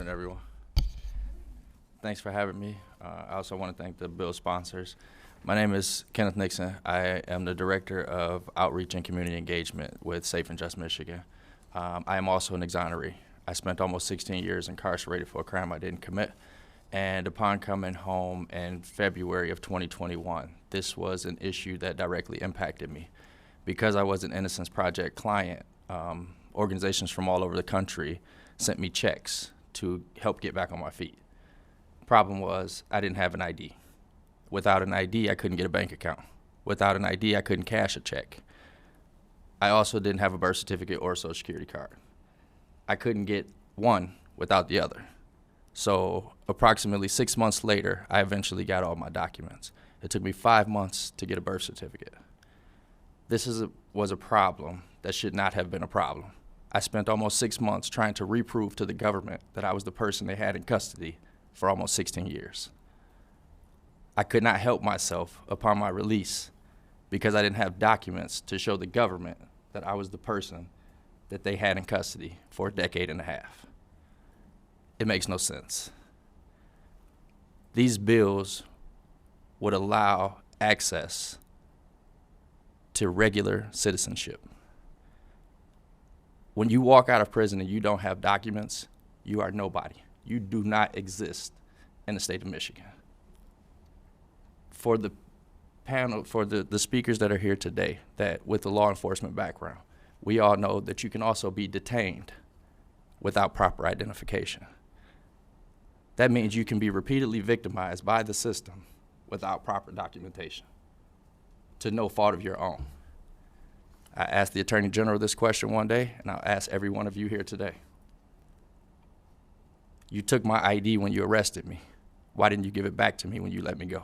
morning, everyone. Thanks for having me. I also want to thank the bill sponsors. My name is Kenneth Nixon. I am the Director of Outreach and Community Engagement with Safe and Just Michigan. I am also an exoneree. I spent almost 16 years incarcerated for a crime I didn't commit. And upon coming home in February of 2021, this was an issue that directly impacted me. Because I was an Innocence Project client, organizations from all over the country sent me checks to help get back on my feet. Problem was, I didn't have an ID. Without an ID, I couldn't get a bank account. Without an ID, I couldn't cash a check. I also didn't have a birth certificate or a social security card. I couldn't get one without the other. So approximately 6 months later, I eventually got all my documents. It took me 5 months to get a birth certificate. This was a problem that should not have been a problem. I spent almost 6 months trying to reprove to the government that I was the person they had in custody for almost 16 years. I could not help myself upon my release because I didn't have documents to show the government that I was the person that they had in custody for a decade and a half. It makes no sense. These bills would allow access to regular citizenship. When you walk out of prison and you don't have documents, you are nobody. You do not exist in the state of Michigan. For the panel, for the speakers that are here today, that with the law enforcement background, we all know that you can also be detained without proper identification. That means you can be repeatedly victimized by the system without proper documentation, to no fault of your own. I asked the Attorney General this question one day, and I'll ask every one of you here today. You took my ID when you arrested me. Why didn't you give it back to me when you let me go?